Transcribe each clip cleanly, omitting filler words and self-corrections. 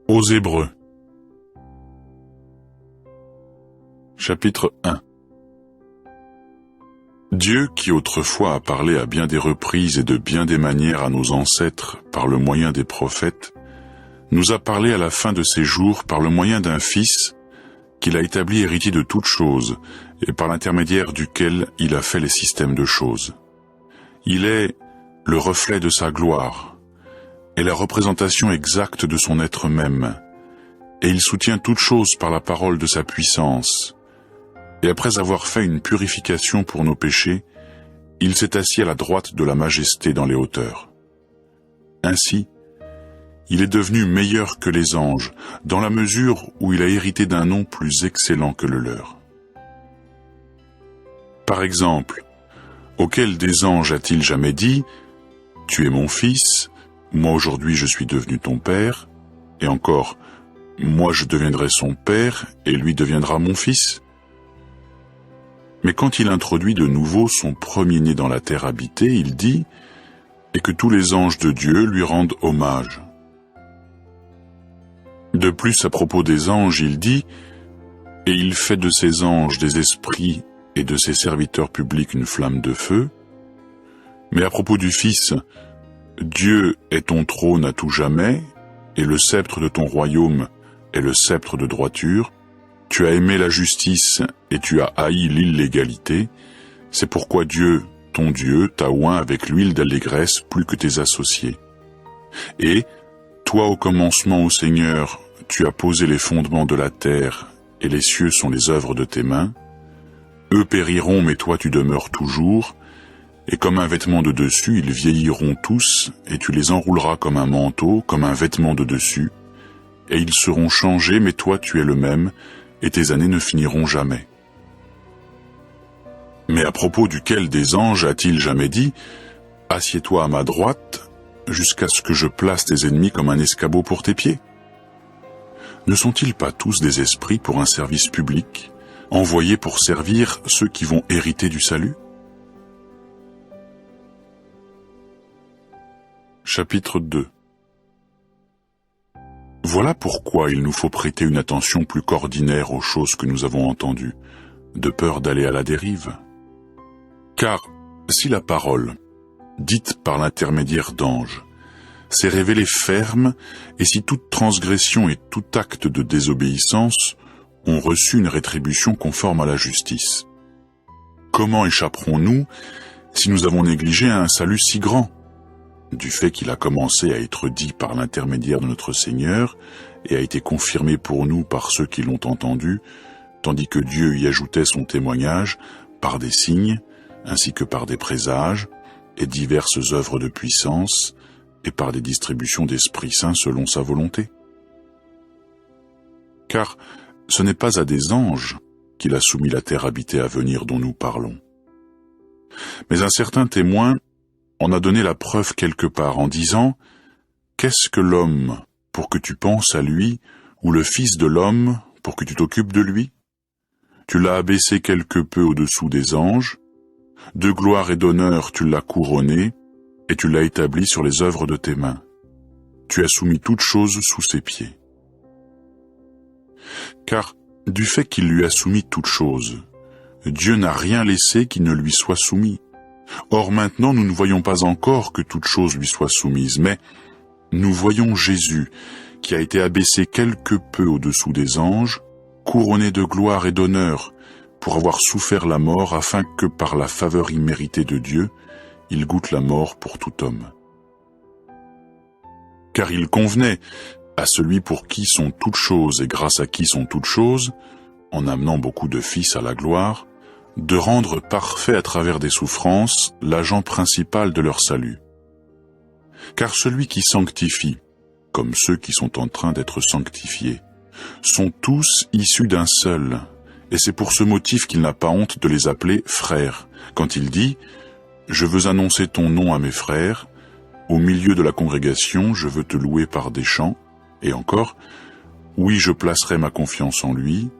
Aux Hébreux. Chapitre 1. Dieu, qui autrefois a parlé à bien des reprises et de bien des manières à nos ancêtres par le moyen des prophètes, nous a parlé à la fin de ses jours par le moyen d'un Fils qu'il a établi héritier de toutes choses et par l'intermédiaire duquel il a fait les systèmes de choses. Il est le reflet de sa gloire et la représentation exacte de son être même, et il soutient toutes choses par la parole de sa puissance. Et après avoir fait une purification pour nos péchés, il s'est assis à la droite de la majesté dans les hauteurs. Ainsi, il est devenu meilleur que les anges, dans la mesure où il a hérité d'un nom plus excellent que le leur. Par exemple, auquel des anges a-t-il jamais dit « Tu es mon fils, moi aujourd'hui je suis devenu ton père », et encore « Moi je deviendrai son père, et lui deviendra mon fils ». Mais quand il introduit de nouveau son premier-né dans la terre habitée, il dit « Et que tous les anges de Dieu lui rendent hommage ». De plus, à propos des anges, il dit « Et il fait de ses anges des esprits et de ses serviteurs publics une flamme de feu ». Mais à propos du Fils, « Dieu est ton trône à tout jamais, et le sceptre de ton royaume est le sceptre de droiture. Tu as aimé la justice et tu as haï l'illégalité. C'est pourquoi Dieu, ton Dieu, t'a oint avec l'huile d'allégresse plus que tes associés. Et, toi au commencement, ô Seigneur, tu as posé les fondements de la terre, et les cieux sont les œuvres de tes mains. Eux périront, mais toi tu demeures toujours. Et comme un vêtement de dessus, ils vieilliront tous, et tu les enrouleras comme un manteau, comme un vêtement de dessus. Et ils seront changés, mais toi tu es le même, et tes années ne finiront jamais. Mais à propos duquel des anges a-t-il jamais dit « Assieds-toi à ma droite, jusqu'à ce que je place tes ennemis comme un escabeau pour tes pieds » Ne sont-ils pas tous des esprits pour un service public, envoyés pour servir ceux qui vont hériter du salut ? Chapitre 2. Voilà pourquoi il nous faut prêter une attention plus qu'ordinaire aux choses que nous avons entendues, de peur d'aller à la dérive. Car si la parole, dite par l'intermédiaire d'anges, s'est révélée ferme, et si toute transgression et tout acte de désobéissance ont reçu une rétribution conforme à la justice, comment échapperons-nous si nous avons négligé un salut si grand ? Du fait qu'il a commencé à être dit par l'intermédiaire de notre Seigneur et a été confirmé pour nous par ceux qui l'ont entendu, tandis que Dieu y ajoutait son témoignage par des signes, ainsi que par des présages, et diverses œuvres de puissance, et par des distributions d'Esprit Saint selon sa volonté. Car ce n'est pas à des anges qu'il a soumis la terre habitée à venir dont nous parlons. Mais un certain témoin en a donné la preuve quelque part en disant « Qu'est-ce que l'homme pour que tu penses à lui, ou le Fils de l'homme pour que tu t'occupes de lui ? Tu l'as abaissé quelque peu au-dessous des anges, de gloire et d'honneur tu l'as couronné, et tu l'as établi sur les œuvres de tes mains. Tu as soumis toutes choses sous ses pieds. » Car, du fait qu'il lui a soumis toutes choses, Dieu n'a rien laissé qui ne lui soit soumis. Or maintenant nous ne voyons pas encore que toute chose lui soit soumise, mais nous voyons Jésus, qui a été abaissé quelque peu au-dessous des anges, couronné de gloire et d'honneur, pour avoir souffert la mort, afin que par la faveur imméritée de Dieu, il goûte la mort pour tout homme. Car il convenait à celui pour qui sont toutes choses et grâce à qui sont toutes choses, en amenant beaucoup de fils à la gloire, de rendre parfait à travers des souffrances l'agent principal de leur salut. Car celui qui sanctifie, comme ceux qui sont en train d'être sanctifiés, sont tous issus d'un seul, et c'est pour ce motif qu'il n'a pas honte de les appeler frères, quand il dit « Je veux annoncer ton nom à mes frères, au milieu de la congrégation je veux te louer par des chants, Et encore, oui, je placerai ma confiance en lui.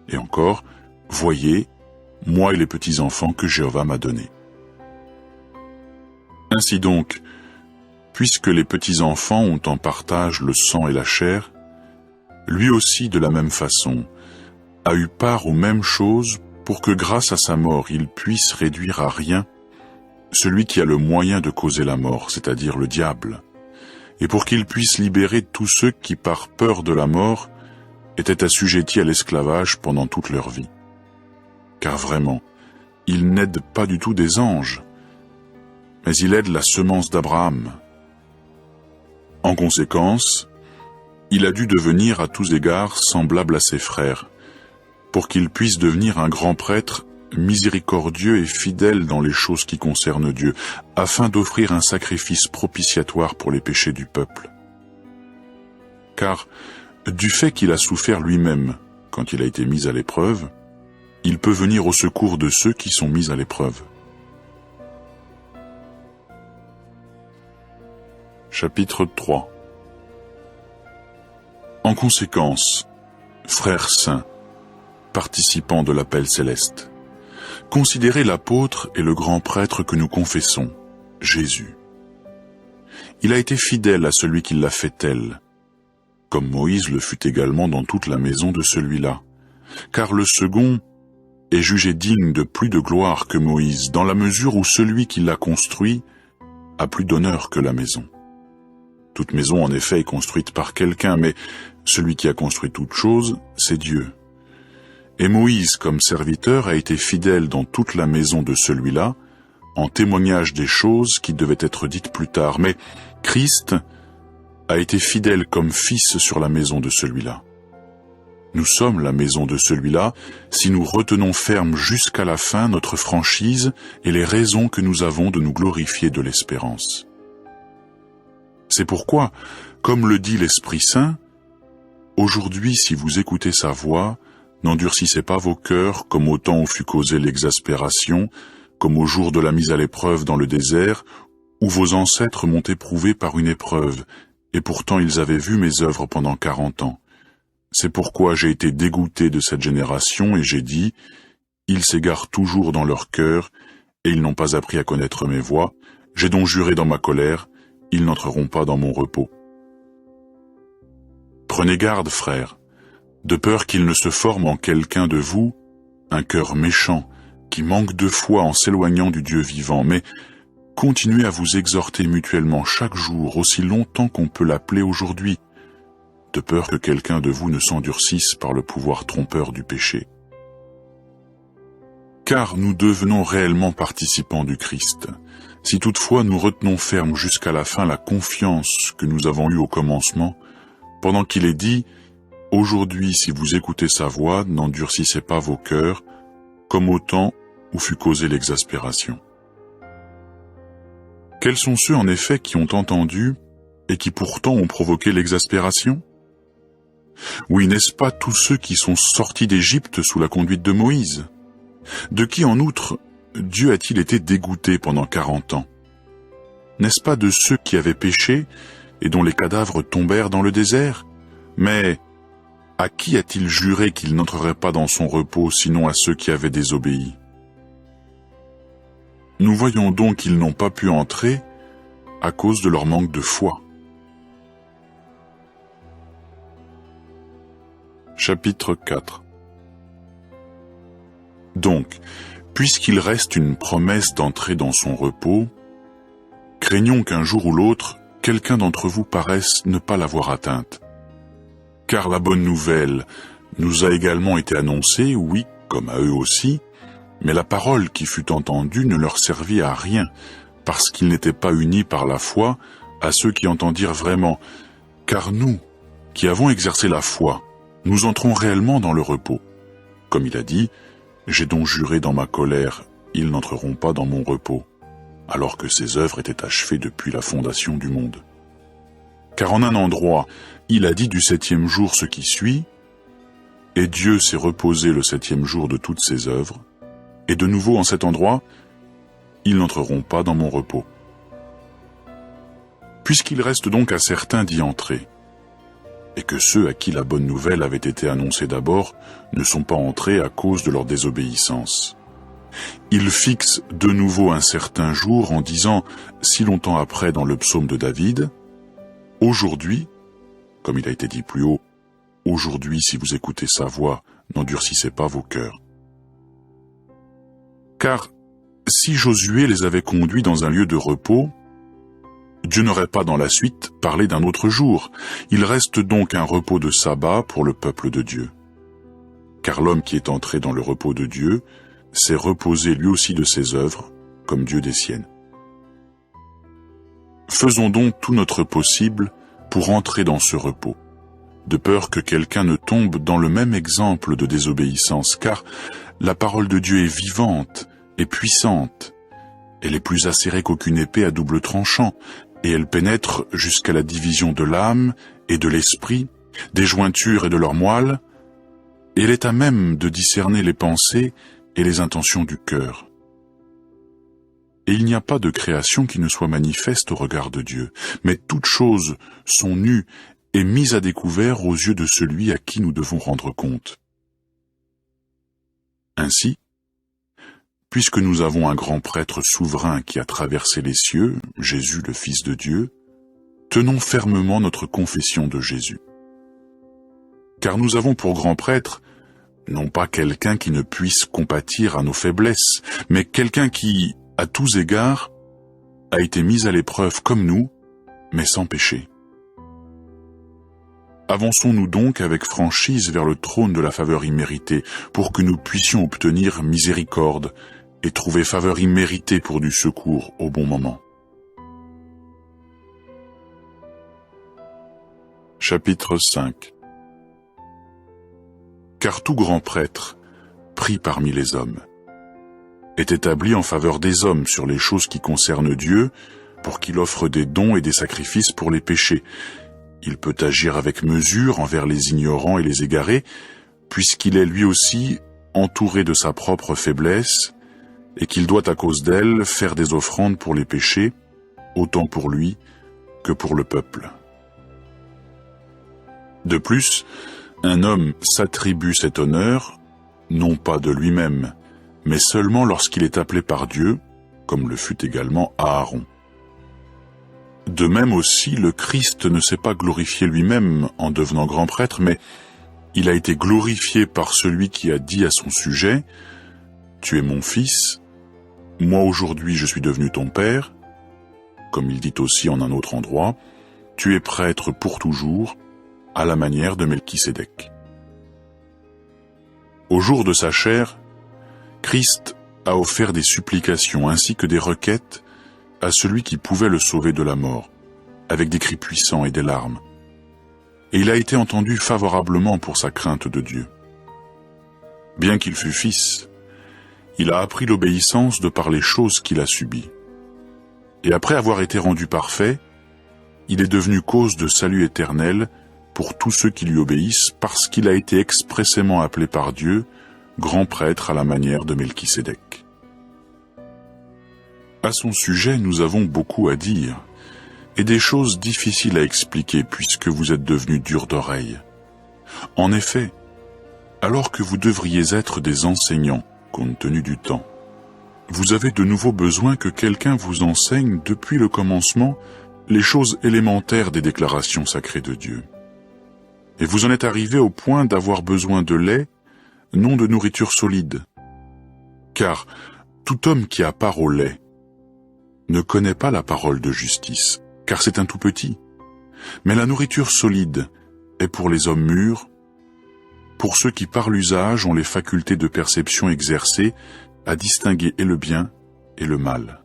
Et encore, voyez, moi et les petits-enfants que Jéhovah m'a donnés. Ainsi donc, puisque les petits-enfants ont en partage le sang et la chair, lui aussi, de la même façon, a eu part aux mêmes choses pour que grâce à sa mort, il puisse réduire à rien celui qui a le moyen de causer la mort, c'est-à-dire le diable, et pour qu'il puisse libérer tous ceux qui, par peur de la mort, étaient assujettis à l'esclavage pendant toute leur vie. Car vraiment, il n'aide pas du tout des anges, mais il aide la semence d'Abraham. En conséquence, il a dû devenir à tous égards semblable à ses frères, pour qu'il puisse devenir un grand prêtre miséricordieux et fidèle dans les choses qui concernent Dieu, afin d'offrir un sacrifice propitiatoire pour les péchés du peuple. Car, du fait qu'il a souffert lui-même quand il a été mis à l'épreuve, il peut venir au secours de ceux qui sont mis à l'épreuve. Chapitre 3. En conséquence, frères saints, participants de l'appel céleste, considérez l'apôtre et le grand prêtre que nous confessons, Jésus. Il a été fidèle à celui qui l'a fait tel, comme Moïse le fut également dans toute la maison de celui-là, car le second est jugé digne de plus de gloire que Moïse, dans la mesure où celui qui l'a construit a plus d'honneur que la maison. Toute maison, en effet, est construite par quelqu'un, mais celui qui a construit toute chose, c'est Dieu. Et Moïse, comme serviteur, a été fidèle dans toute la maison de celui-là, en témoignage des choses qui devaient être dites plus tard. Mais Christ a été fidèle comme fils sur la maison de celui-là. Nous sommes la maison de celui-là si nous retenons ferme jusqu'à la fin notre franchise et les raisons que nous avons de nous glorifier de l'espérance. C'est pourquoi, comme le dit l'Esprit Saint, aujourd'hui, si vous écoutez sa voix, n'endurcissez pas vos cœurs comme au temps où fut causée l'exaspération, comme au jour de la mise à l'épreuve dans le désert, où vos ancêtres m'ont éprouvé par une épreuve, et pourtant ils avaient vu mes œuvres pendant 40 ans. C'est pourquoi j'ai été dégoûté de cette génération, et j'ai dit, ils s'égarent toujours dans leur cœur, et ils n'ont pas appris à connaître mes voies. J'ai donc juré dans ma colère, ils n'entreront pas dans mon repos. Prenez garde, frères, de peur qu'il ne se forme en quelqu'un de vous un cœur méchant, qui manque de foi en s'éloignant du Dieu vivant, mais continuez à vous exhorter mutuellement chaque jour, aussi longtemps qu'on peut l'appeler aujourd'hui, de peur que quelqu'un de vous ne s'endurcisse par le pouvoir trompeur du péché. Car nous devenons réellement participants du Christ, si toutefois nous retenons ferme jusqu'à la fin la confiance que nous avons eue au commencement, pendant qu'il est dit « Aujourd'hui, si vous écoutez sa voix, n'endurcissez pas vos cœurs, comme au temps où fut causée l'exaspération. » Quels sont ceux en effet qui ont entendu et qui pourtant ont provoqué l'exaspération? Oui, n'est-ce pas tous ceux qui sont sortis d'Égypte sous la conduite de Moïse? De qui en outre Dieu a-t-il été dégoûté pendant 40 ans? N'est-ce pas de ceux qui avaient péché et dont les cadavres tombèrent dans le désert? Mais à qui a-t-il juré qu'il n'entrerait pas dans son repos, sinon à ceux qui avaient désobéi? Nous voyons donc qu'ils n'ont pas pu entrer à cause de leur manque de foi. Chapitre 4. Donc, puisqu'il reste une promesse d'entrer dans son repos, craignons qu'un jour ou l'autre, quelqu'un d'entre vous paraisse ne pas l'avoir atteinte. Car la bonne nouvelle nous a également été annoncée, oui, comme à eux aussi, mais la parole qui fut entendue ne leur servit à rien, parce qu'ils n'étaient pas unis par la foi à ceux qui entendirent vraiment. Car nous, qui avons exercé la foi, nous entrons réellement dans le repos. Comme il a dit, « J'ai donc juré dans ma colère, ils n'entreront pas dans mon repos », alors que ses œuvres étaient achevées depuis la fondation du monde. Car en un endroit, il a dit du 7e jour ce qui suit, « Et Dieu s'est reposé le 7e jour de toutes ses œuvres, et de nouveau en cet endroit, ils n'entreront pas dans mon repos. » Puisqu'il reste donc à certains d'y entrer, et que ceux à qui la bonne nouvelle avait été annoncée d'abord ne sont pas entrés à cause de leur désobéissance. Il fixe de nouveau un certain jour en disant, si longtemps après dans le psaume de David, « Aujourd'hui, comme il a été dit plus haut, aujourd'hui si vous écoutez sa voix, n'endurcissez pas vos cœurs. » Car si Josué les avait conduits dans un lieu de repos, Dieu n'aurait pas dans la suite parlé d'un autre jour. Il reste donc un repos de sabbat pour le peuple de Dieu. Car l'homme qui est entré dans le repos de Dieu s'est reposé lui aussi de ses œuvres, comme Dieu des siennes. Faisons donc tout notre possible pour entrer dans ce repos, de peur que quelqu'un ne tombe dans le même exemple de désobéissance, car la parole de Dieu est vivante et puissante. Elle est plus acérée qu'aucune épée à double tranchant, et elle pénètre jusqu'à la division de l'âme et de l'esprit, des jointures et de leurs moelles, et elle est à même de discerner les pensées et les intentions du cœur. Et il n'y a pas de création qui ne soit manifeste au regard de Dieu, mais toutes choses sont nues et mises à découvert aux yeux de celui à qui nous devons rendre compte. Ainsi, puisque nous avons un grand prêtre souverain qui a traversé les cieux, Jésus le Fils de Dieu, tenons fermement notre confession de Jésus. Car nous avons pour grand prêtre, non pas quelqu'un qui ne puisse compatir à nos faiblesses, mais quelqu'un qui, à tous égards, a été mis à l'épreuve comme nous, mais sans péché. Avançons-nous donc avec franchise vers le trône de la faveur imméritée, pour que nous puissions obtenir miséricorde et trouver faveur imméritée pour du secours au bon moment. Chapitre 5. Car tout grand prêtre, pris parmi les hommes, est établi en faveur des hommes sur les choses qui concernent Dieu, pour qu'il offre des dons et des sacrifices pour les péchés. Il peut agir avec mesure envers les ignorants et les égarés, puisqu'il est lui aussi entouré de sa propre faiblesse, et qu'il doit à cause d'elle faire des offrandes pour les péchés, autant pour lui que pour le peuple. De plus, un homme s'attribue cet honneur, non pas de lui-même, mais seulement lorsqu'il est appelé par Dieu, comme le fut également Aaron. De même aussi, le Christ ne s'est pas glorifié lui-même en devenant grand prêtre, mais il a été glorifié par celui qui a dit à son sujet « Tu es mon fils, moi aujourd'hui je suis devenu ton père », comme il dit aussi en un autre endroit « Tu es prêtre pour toujours, à la manière de Melchisédek ». Au jour de sa chair, Christ a offert des supplications ainsi que des requêtes à celui qui pouvait le sauver de la mort, avec des cris puissants et des larmes. Et il a été entendu favorablement pour sa crainte de Dieu. Bien qu'il fût fils, il a appris l'obéissance de par les choses qu'il a subies. Et après avoir été rendu parfait, il est devenu cause de salut éternel pour tous ceux qui lui obéissent, parce qu'il a été expressément appelé par Dieu, grand prêtre à la manière de Melchisédek. À son sujet, nous avons beaucoup à dire, et des choses difficiles à expliquer puisque vous êtes devenus durs d'oreille. En effet, alors que vous devriez être des enseignants, compte tenu du temps, vous avez de nouveau besoin que quelqu'un vous enseigne depuis le commencement les choses élémentaires des déclarations sacrées de Dieu. Et vous en êtes arrivé au point d'avoir besoin de lait, non de nourriture solide. Car tout homme qui a part au lait ne connaît pas la parole de justice, car c'est un tout petit. Mais la nourriture solide est pour les hommes mûrs, pour ceux qui par l'usage ont les facultés de perception exercées à distinguer et le bien et le mal.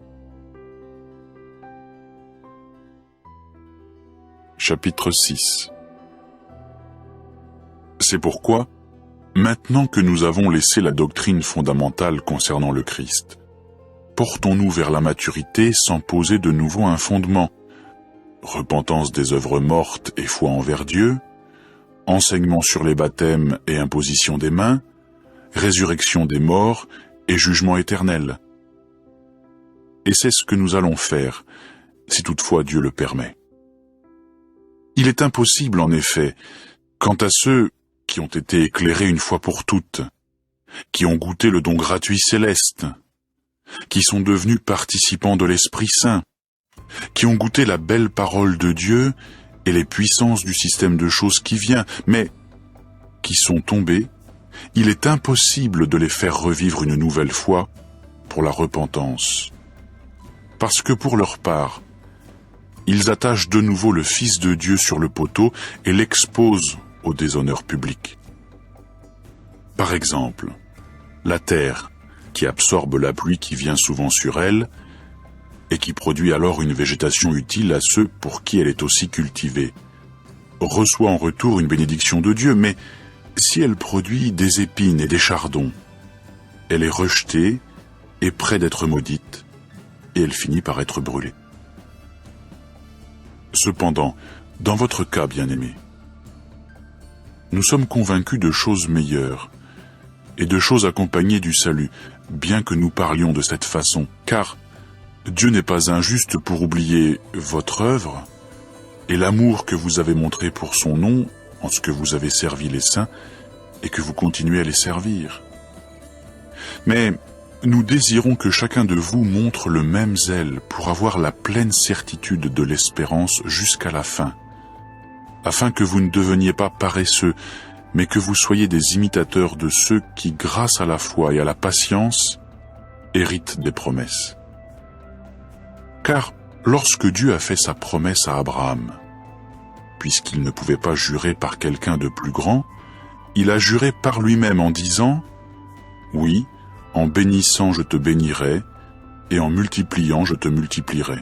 Chapitre 6. C'est pourquoi, maintenant que nous avons laissé la doctrine fondamentale concernant le Christ, portons-nous vers la maturité sans poser de nouveau un fondement, repentance des œuvres mortes et foi envers Dieu, enseignement sur les baptêmes et imposition des mains, résurrection des morts et jugement éternel. Et c'est ce que nous allons faire, si toutefois Dieu le permet. Il est impossible, en effet, quant à ceux qui ont été éclairés une fois pour toutes, qui ont goûté le don gratuit céleste, qui sont devenus participants de l'Esprit Saint, qui ont goûté la belle parole de Dieu et les puissances du système de choses qui vient, mais qui sont tombés, il est impossible de les faire revivre une nouvelle fois pour la repentance. Parce que pour leur part, ils attachent de nouveau le Fils de Dieu sur le poteau et l'exposent au déshonneur public. Par exemple, la terre, qui absorbe la pluie qui vient souvent sur elle, et qui produit alors une végétation utile à ceux pour qui elle est aussi cultivée, reçoit en retour une bénédiction de Dieu, mais si elle produit des épines et des chardons, elle est rejetée et près d'être maudite, et elle finit par être brûlée. Cependant, dans votre cas, bien-aimés, nous sommes convaincus de choses meilleures et de choses accompagnées du salut, bien que nous parlions de cette façon, car Dieu n'est pas injuste pour oublier votre œuvre et l'amour que vous avez montré pour son nom en ce que vous avez servi les saints et que vous continuez à les servir. Mais nous désirons que chacun de vous montre le même zèle pour avoir la pleine certitude de l'espérance jusqu'à la fin, afin que vous ne deveniez pas paresseux, mais que vous soyez des imitateurs de ceux qui, grâce à la foi et à la patience, héritent des promesses. Car lorsque Dieu a fait sa promesse à Abraham, puisqu'il ne pouvait pas jurer par quelqu'un de plus grand, il a juré par lui-même en disant « Oui, en bénissant je te bénirai, et en multipliant je te multiplierai. »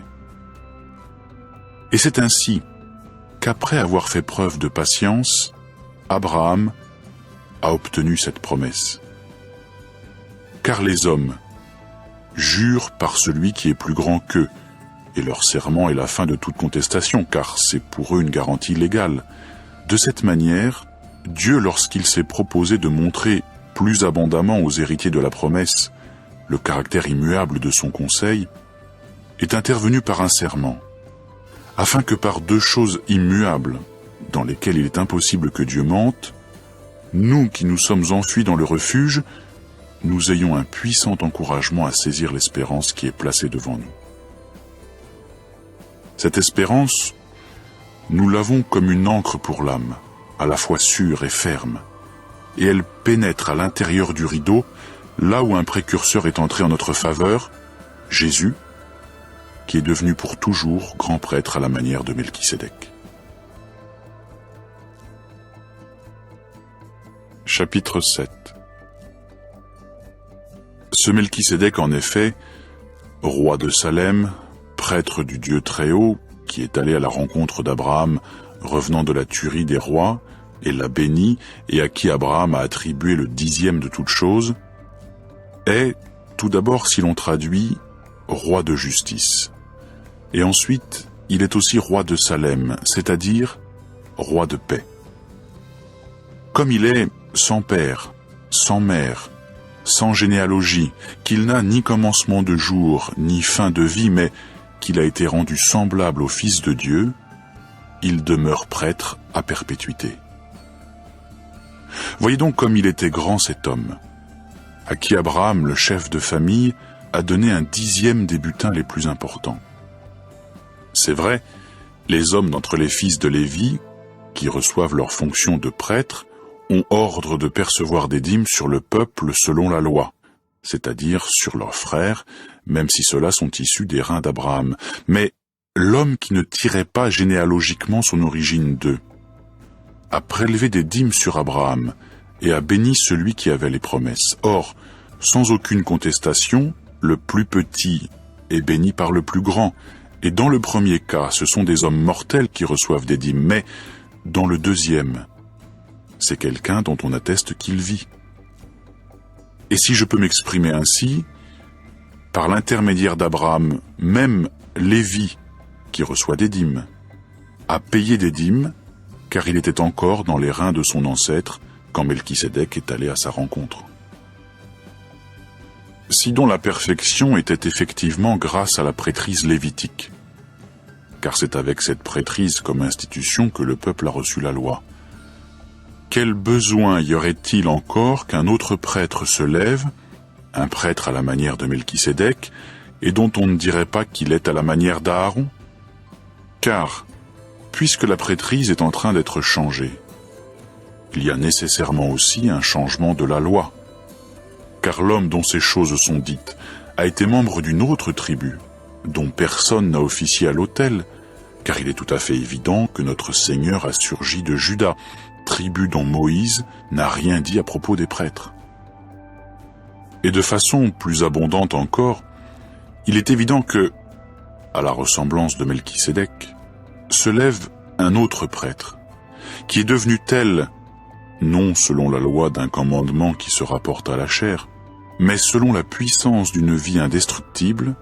Et c'est ainsi qu'après avoir fait preuve de patience, Abraham a obtenu cette promesse. Car les hommes jurent par celui qui est plus grand qu'eux, et leur serment est la fin de toute contestation, car c'est pour eux une garantie légale. De cette manière, Dieu, lorsqu'il s'est proposé de montrer plus abondamment aux héritiers de la promesse le caractère immuable de son conseil, est intervenu par un serment, afin que par deux choses immuables, dans lesquelles il est impossible que Dieu mente, nous qui nous sommes enfuis dans le refuge, nous ayons un puissant encouragement à saisir l'espérance qui est placée devant nous. Cette espérance, nous l'avons comme une ancre pour l'âme, à la fois sûre et ferme, et elle pénètre à l'intérieur du rideau, là où un précurseur est entré en notre faveur, Jésus, qui est devenu pour toujours grand prêtre à la manière de Melchisédek. Chapitre 7. Ce Melchisédek, en effet, roi de Salem, prêtre du Dieu Très-Haut, qui est allé à la rencontre d'Abraham, revenant de la tuerie des rois, et l'a béni, et à qui Abraham a attribué le 10e de toutes choses, est, tout d'abord, si l'on traduit, roi de justice. Et ensuite, il est aussi roi de Salem, c'est-à-dire roi de paix. Comme il est sans père, sans mère, sans généalogie, qu'il n'a ni commencement de jour, ni fin de vie, mais qu'il a été rendu semblable au Fils de Dieu, il demeure prêtre à perpétuité. Voyez donc comme il était grand cet homme, à qui Abraham, le chef de famille, a donné un 10e des butins les plus importants. C'est vrai, les hommes d'entre les fils de Lévi, qui reçoivent leur fonction de prêtre, ont ordre de percevoir des dîmes sur le peuple selon la loi, c'est-à-dire sur leurs frères, même si ceux-là sont issus des reins d'Abraham. Mais l'homme qui ne tirait pas généalogiquement son origine d'eux a prélevé des dîmes sur Abraham et a béni celui qui avait les promesses. Or, sans aucune contestation, le plus petit est béni par le plus grand, et dans le premier cas, ce sont des hommes mortels qui reçoivent des dîmes, mais dans le deuxième, c'est quelqu'un dont on atteste qu'il vit. Et si je peux m'exprimer ainsi, par l'intermédiaire d'Abraham, même Lévi, qui reçoit des dîmes, a payé des dîmes, car il était encore dans les reins de son ancêtre quand Melchisédek est allé à sa rencontre. Si donc la perfection était effectivement grâce à la prêtrise lévitique, car c'est avec cette prêtrise comme institution que le peuple a reçu la loi. Quel besoin y aurait-il encore qu'un autre prêtre se lève, un prêtre à la manière de Melchisédek, et dont on ne dirait pas qu'il est à la manière d'Aaron? Car, puisque la prêtrise est en train d'être changée, il y a nécessairement aussi un changement de la loi. Car l'homme dont ces choses sont dites a été membre d'une autre tribu, dont personne n'a officié à l'autel, car il est tout à fait évident que notre Seigneur a surgi de Juda, tribu dont Moïse n'a rien dit à propos des prêtres. Et de façon plus abondante encore, il est évident que, à la ressemblance de Melchisédek, se lève un autre prêtre, qui est devenu tel, non selon la loi d'un commandement qui se rapporte à la chair, mais selon la puissance d'une vie indestructible,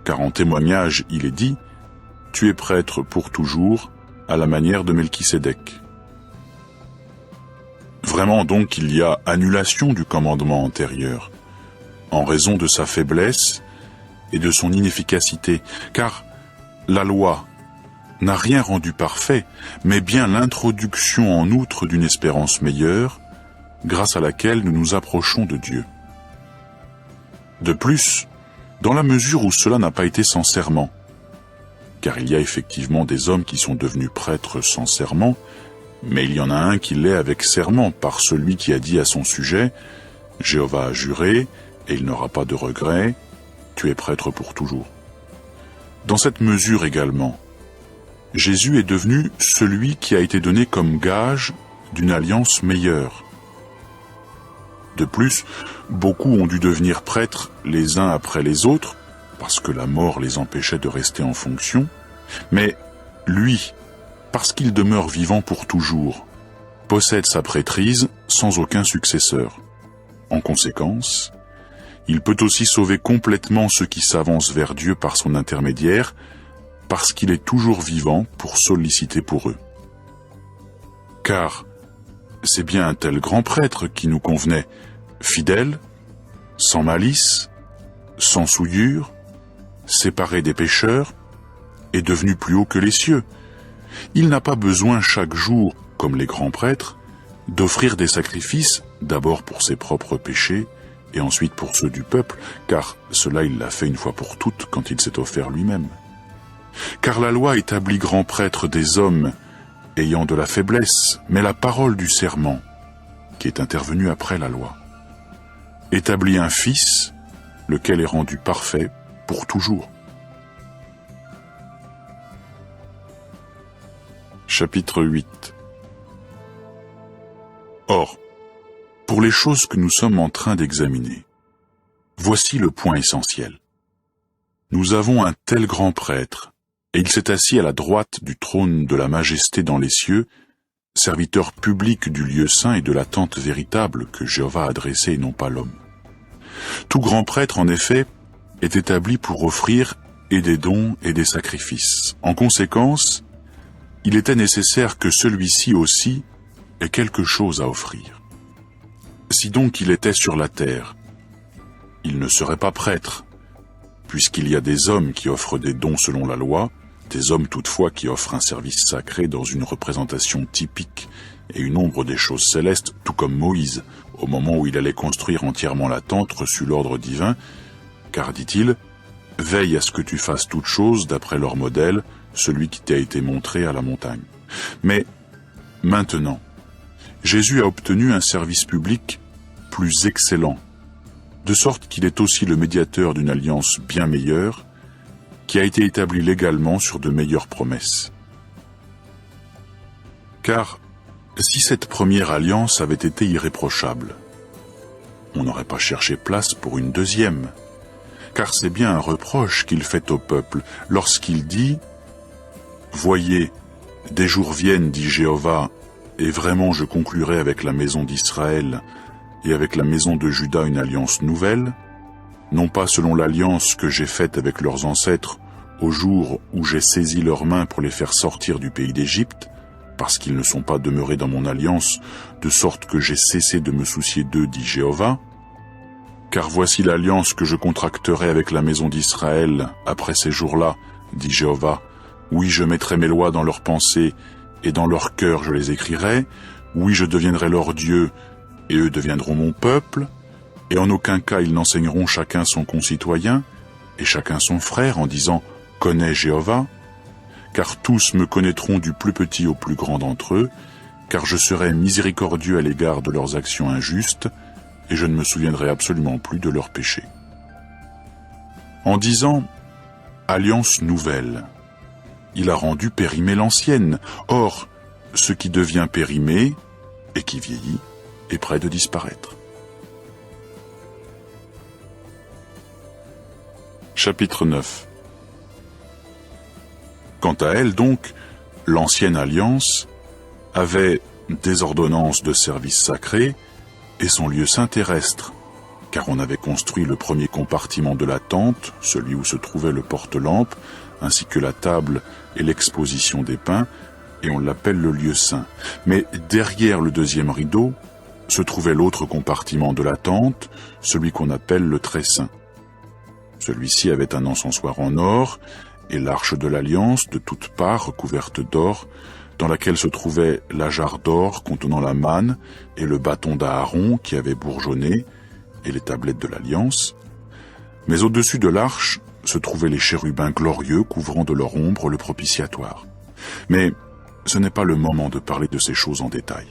car en témoignage il est dit « Tu es prêtre pour toujours, à la manière de Melchisédek ». Vraiment donc il y a annulation du commandement antérieur, en raison de sa faiblesse et de son inefficacité, car la loi n'a rien rendu parfait, mais bien l'introduction en outre d'une espérance meilleure, grâce à laquelle nous nous approchons de Dieu. De plus, dans la mesure où cela n'a pas été sans serment, car il y a effectivement des hommes qui sont devenus prêtres sans serment, mais il y en a un qui l'est avec serment par celui qui a dit à son sujet « Jéhovah a juré, et il n'aura pas de regret, tu es prêtre pour toujours ». Dans cette mesure également, Jésus est devenu celui qui a été donné comme gage d'une alliance meilleure. De plus, beaucoup ont dû devenir prêtres les uns après les autres, parce que la mort les empêchait de rester en fonction, mais lui, parce qu'il demeure vivant pour toujours, possède sa prêtrise sans aucun successeur. En conséquence, il peut aussi sauver complètement ceux qui s'avancent vers Dieu par son intermédiaire, parce qu'il est toujours vivant pour solliciter pour eux. Car c'est bien un tel grand prêtre qui nous convenait, fidèle, sans malice, sans souillure, séparé des pécheurs, et devenu plus haut que les cieux. Il n'a pas besoin chaque jour, comme les grands prêtres, d'offrir des sacrifices, d'abord pour ses propres péchés, et ensuite pour ceux du peuple, car cela il l'a fait une fois pour toutes quand il s'est offert lui-même. Car la loi établit grand prêtre des hommes ayant de la faiblesse, mais la parole du serment, qui est intervenue après la loi, établit un fils, lequel est rendu parfait pour toujours. Chapitre 8. Or, pour les choses que nous sommes en train d'examiner, voici le point essentiel. Nous avons un tel grand prêtre, et il s'est assis à la droite du trône de la majesté dans les cieux, serviteur public du lieu saint et de la tente véritable que Jéhovah a dressée et non pas l'homme. Tout grand prêtre, en effet, est établi pour offrir et des dons et des sacrifices. En conséquence, il était nécessaire que celui-ci aussi ait quelque chose à offrir. Si donc il était sur la terre, il ne serait pas prêtre, puisqu'il y a des hommes qui offrent des dons selon la loi, des hommes toutefois qui offrent un service sacré dans une représentation typique et une ombre des choses célestes, tout comme Moïse, au moment où il allait construire entièrement la tente, reçut l'ordre divin, car, dit-il, « Veille à ce que tu fasses toutes choses d'après leur modèle, celui qui t'a été montré à la montagne. » Mais, maintenant, Jésus a obtenu un service public plus excellent, de sorte qu'il est aussi le médiateur d'une alliance bien meilleure, qui a été établie légalement sur de meilleures promesses. Car, si cette première alliance avait été irréprochable, on n'aurait pas cherché place pour une deuxième, car c'est bien un reproche qu'il fait au peuple lorsqu'il dit « Voyez, des jours viennent, dit Jéhovah, et vraiment je conclurai avec la maison d'Israël et avec la maison de Juda une alliance nouvelle, non pas selon l'alliance que j'ai faite avec leurs ancêtres au jour où j'ai saisi leurs mains pour les faire sortir du pays d'Égypte, parce qu'ils ne sont pas demeurés dans mon alliance, de sorte que j'ai cessé de me soucier d'eux, dit Jéhovah. Car voici l'alliance que je contracterai avec la maison d'Israël après ces jours-là, dit Jéhovah, Oui, je mettrai mes lois dans leurs pensées, et dans leur cœur je les écrirai. Oui, je deviendrai leur Dieu, et eux deviendront mon peuple. Et en aucun cas ils n'enseigneront chacun son concitoyen, et chacun son frère, en disant « Connais Jéhovah », car tous me connaîtront du plus petit au plus grand d'entre eux, car je serai miséricordieux à l'égard de leurs actions injustes, et je ne me souviendrai absolument plus de leurs péchés. En disant « alliance nouvelle », il a rendu périmée l'ancienne. Or, ce qui devient périmé et qui vieillit est près de disparaître. Chapitre 9. Quant à elle donc, l'ancienne alliance avait des ordonnances de service sacré et son lieu saint terrestre, car on avait construit le premier compartiment de la tente, celui où se trouvait le porte-lampe, ainsi que la table et l'exposition des pains, et on l'appelle le lieu saint. Mais derrière le deuxième rideau se trouvait l'autre compartiment de la tente, celui qu'on appelle le très saint. Celui-ci avait un encensoir en or, et l'arche de l'alliance de toutes parts recouverte d'or, dans laquelle se trouvait la jarre d'or contenant la manne et le bâton d'Aaron qui avait bourgeonné, et les tablettes de l'alliance. Mais au-dessus de l'arche se trouvaient les chérubins glorieux couvrant de leur ombre le propitiatoire. Mais ce n'est pas le moment de parler de ces choses en détail.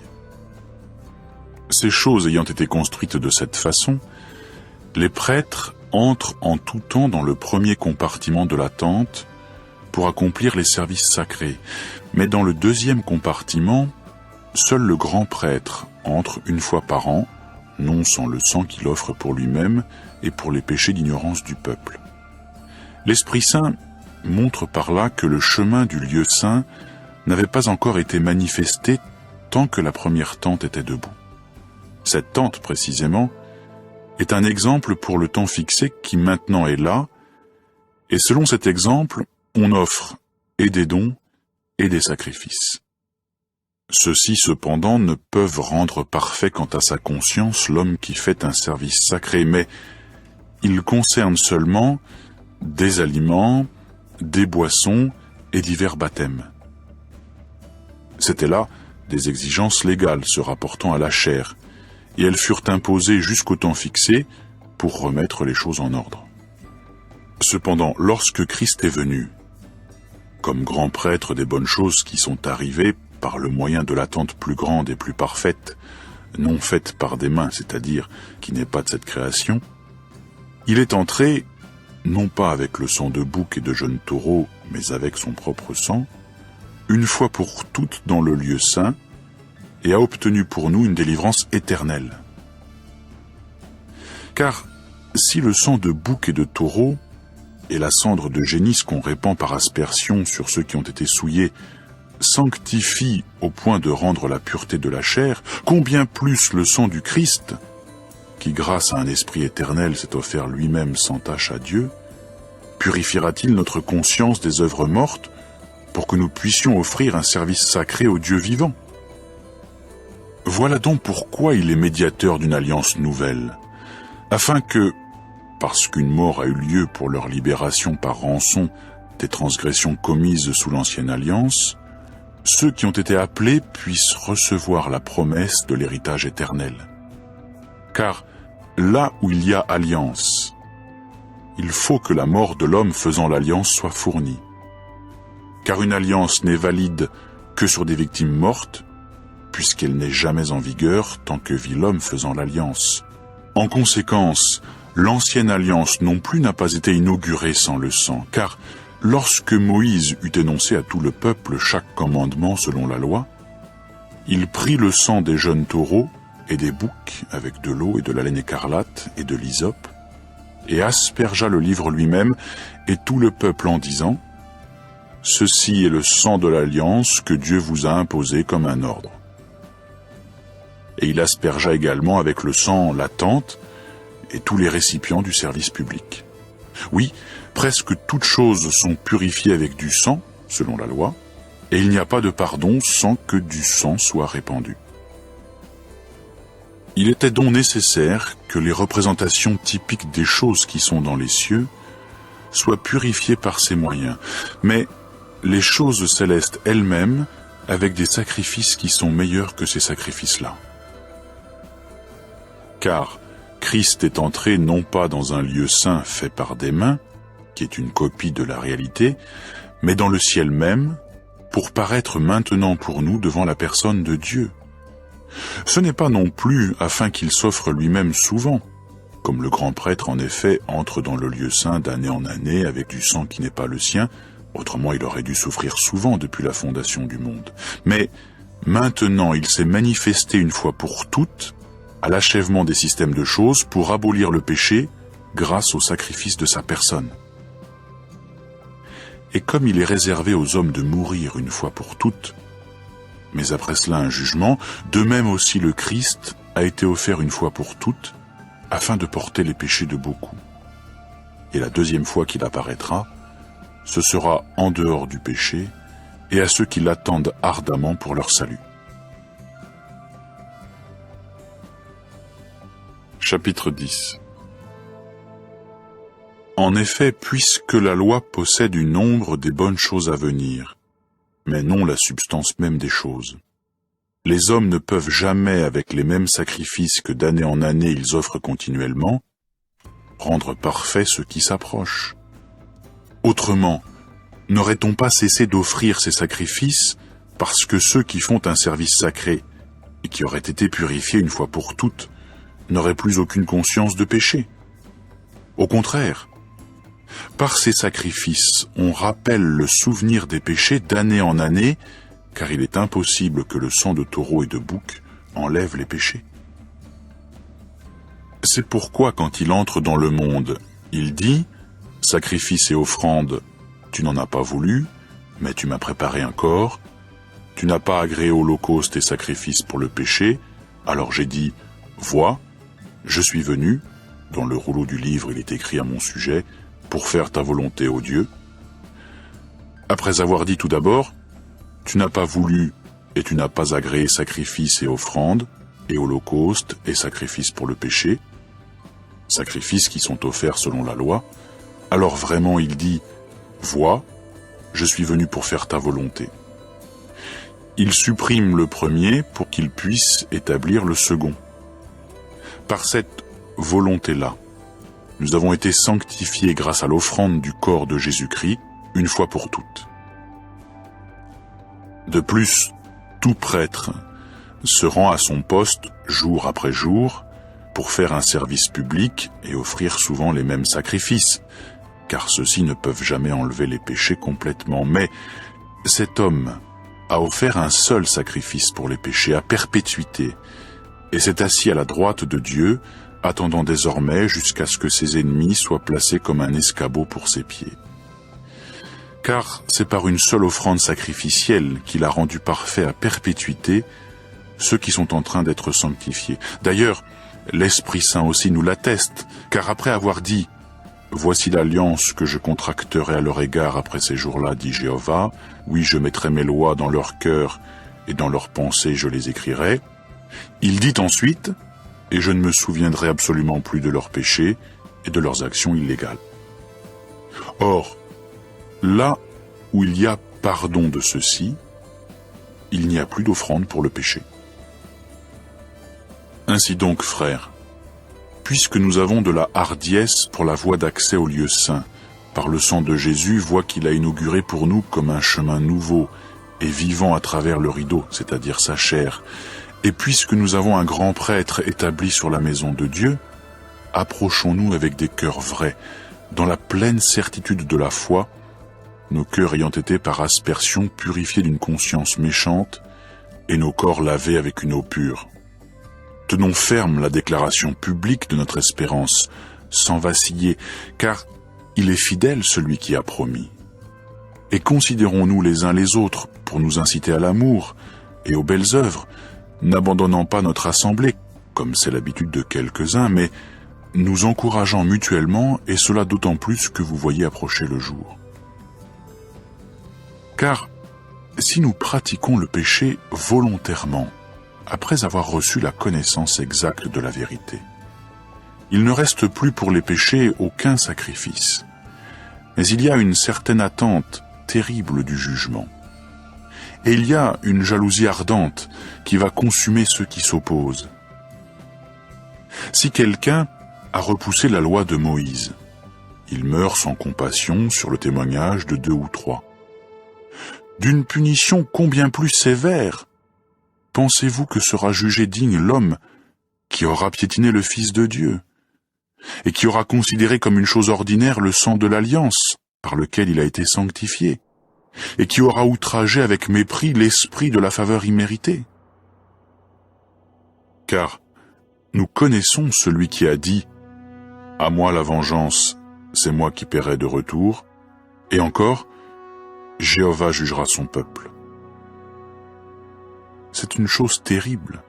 Ces choses ayant été construites de cette façon, les prêtres entrent en tout temps dans le premier compartiment de la tente pour accomplir les services sacrés. Mais dans le deuxième compartiment, seul le grand prêtre entre une fois par an, non sans le sang qu'il offre pour lui-même et pour les péchés d'ignorance du peuple. L'Esprit Saint montre par là que le chemin du lieu saint n'avait pas encore été manifesté tant que la première tente était debout. Cette tente, précisément, est un exemple pour le temps fixé qui maintenant est là, et selon cet exemple, on offre et des dons et des sacrifices. Ceux-ci, cependant, ne peuvent rendre parfait quant à sa conscience l'homme qui fait un service sacré, mais ils concernent seulement des aliments, des boissons et divers baptêmes. C'étaient là des exigences légales se rapportant à la chair, et elles furent imposées jusqu'au temps fixé pour remettre les choses en ordre. Cependant, lorsque Christ est venu, comme grand prêtre des bonnes choses qui sont arrivées par le moyen de l'attente plus grande et plus parfaite, non faite par des mains, c'est-à-dire qui n'est pas de cette création, il est entré, non pas avec le sang de bouc et de jeunes taureaux, mais avec son propre sang, une fois pour toutes dans le lieu saint, et a obtenu pour nous une délivrance éternelle. Car si le sang de bouc et de taureau et la cendre de génisse qu'on répand par aspersion sur ceux qui ont été souillés sanctifie au point de rendre la pureté de la chair, combien plus le sang du Christ, qui grâce à un esprit éternel s'est offert lui-même sans tache à Dieu, purifiera-t-il notre conscience des œuvres mortes pour que nous puissions offrir un service sacré au Dieu vivant? Voilà donc pourquoi il est médiateur d'une alliance nouvelle, afin que, parce qu'une mort a eu lieu pour leur libération par rançon des transgressions commises sous l'ancienne alliance, ceux qui ont été appelés puissent recevoir la promesse de l'héritage éternel. Car là où il y a alliance, il faut que la mort de l'homme faisant l'alliance soit fournie. Car une alliance n'est valide que sur des victimes mortes, puisqu'elle n'est jamais en vigueur tant que vit l'homme faisant l'alliance. En conséquence, l'ancienne alliance non plus n'a pas été inaugurée sans le sang, car lorsque Moïse eut énoncé à tout le peuple chaque commandement selon la loi, il prit le sang des jeunes taureaux et des boucs avec de l'eau et de la laine écarlate et de l'hysope, et aspergea le livre lui-même et tout le peuple en disant « Ceci est le sang de l'alliance que Dieu vous a imposé comme un ordre. » Et il aspergea également avec le sang la tente et tous les récipients du service public. Oui, presque toutes choses sont purifiées avec du sang, selon la loi, et il n'y a pas de pardon sans que du sang soit répandu. Il était donc nécessaire que les représentations typiques des choses qui sont dans les cieux soient purifiées par ces moyens, mais les choses célestes elles-mêmes avec des sacrifices qui sont meilleurs que ces sacrifices-là. Car Christ est entré non pas dans un lieu saint fait par des mains, qui est une copie de la réalité, mais dans le ciel même, pour paraître maintenant pour nous devant la personne de Dieu. Ce n'est pas non plus afin qu'il s'offre lui-même souvent, comme le grand prêtre en effet entre dans le lieu saint d'année en année avec du sang qui n'est pas le sien, autrement il aurait dû souffrir souvent depuis la fondation du monde. Mais maintenant il s'est manifesté une fois pour toutes, à l'achèvement des systèmes de choses, pour abolir le péché grâce au sacrifice de sa personne. Et comme il est réservé aux hommes de mourir une fois pour toutes, mais après cela un jugement, de même aussi le Christ a été offert une fois pour toutes, afin de porter les péchés de beaucoup. Et la deuxième fois qu'il apparaîtra, ce sera en dehors du péché, et à ceux qui l'attendent ardemment pour leur salut. Chapitre 10. En effet, puisque la loi possède une ombre des bonnes choses à venir, mais non la substance même des choses, les hommes ne peuvent jamais, avec les mêmes sacrifices que d'année en année ils offrent continuellement, rendre parfait ce qui s'approche. Autrement, n'aurait-on pas cessé d'offrir ces sacrifices parce que ceux qui font un service sacré et qui auraient été purifiés une fois pour toutes n'auraient plus aucune conscience de péché? Au contraire, par ces sacrifices, on rappelle le souvenir des péchés d'année en année, car il est impossible que le sang de taureau et de bouc enlève les péchés. C'est pourquoi quand il entre dans le monde, il dit « Sacrifice et offrande, tu n'en as pas voulu, mais tu m'as préparé un corps. Tu n'as pas agréé holocauste et sacrifice pour le péché, alors j'ai dit « Vois, je suis venu », dans le rouleau du livre il est écrit à mon sujet, pour faire ta volonté, ô Dieu. Après avoir dit tout d'abord, tu n'as pas voulu et tu n'as pas agréé sacrifice et offrande, et holocauste et sacrifice pour le péché, sacrifices qui sont offerts selon la loi, alors vraiment il dit, vois, je suis venu pour faire ta volonté. Il supprime le premier pour qu'il puisse établir le second. Par cette volonté-là, nous avons été sanctifiés grâce à l'offrande du corps de Jésus-Christ, une fois pour toutes. De plus, tout prêtre se rend à son poste jour après jour pour faire un service public et offrir souvent les mêmes sacrifices, car ceux-ci ne peuvent jamais enlever les péchés complètement. Mais cet homme a offert un seul sacrifice pour les péchés à perpétuité, et s'est assis à la droite de Dieu, attendant désormais jusqu'à ce que ses ennemis soient placés comme un escabeau pour ses pieds. Car c'est par une seule offrande sacrificielle qu'il a rendu parfait à perpétuité ceux qui sont en train d'être sanctifiés. D'ailleurs, l'Esprit Saint aussi nous l'atteste, car après avoir dit « Voici l'alliance que je contracterai à leur égard après ces jours-là, dit Jéhovah, oui, je mettrai mes lois dans leur cœur et dans leurs pensées je les écrirai », il dit ensuite « Et je ne me souviendrai absolument plus de leurs péchés et de leurs actions illégales. » Or, là où il y a pardon de ceux-ci, il n'y a plus d'offrande pour le péché. Ainsi donc, frères, puisque nous avons de la hardiesse pour la voie d'accès au lieu saint, par le sang de Jésus, voie qu'il a inaugurée pour nous comme un chemin nouveau et vivant à travers le rideau, c'est-à-dire sa chair, et puisque nous avons un grand prêtre établi sur la maison de Dieu, approchons-nous avec des cœurs vrais, dans la pleine certitude de la foi, nos cœurs ayant été par aspersion purifiés d'une conscience méchante, et nos corps lavés avec une eau pure. Tenons ferme la déclaration publique de notre espérance, sans vaciller, car il est fidèle celui qui a promis. Et considérons-nous les uns les autres pour nous inciter à l'amour et aux belles œuvres, n'abandonnant pas notre assemblée, comme c'est l'habitude de quelques-uns, mais nous encourageant mutuellement, et cela d'autant plus que vous voyez approcher le jour. Car si nous pratiquons le péché volontairement, après avoir reçu la connaissance exacte de la vérité, il ne reste plus pour les péchés aucun sacrifice. Mais il y a une certaine attente terrible du jugement. Et il y a une jalousie ardente qui va consumer ceux qui s'opposent. Si quelqu'un a repoussé la loi de Moïse, il meurt sans compassion sur le témoignage de 2 ou 3. D'une punition combien plus sévère pensez-vous que sera jugé digne l'homme qui aura piétiné le Fils de Dieu et qui aura considéré comme une chose ordinaire le sang de l'alliance par lequel il a été sanctifié et qui aura outragé avec mépris l'esprit de la faveur imméritée? Car nous connaissons celui qui a dit « À moi la vengeance, c'est moi qui paierai de retour » et encore « Jéhovah jugera son peuple ». C'est une chose terrible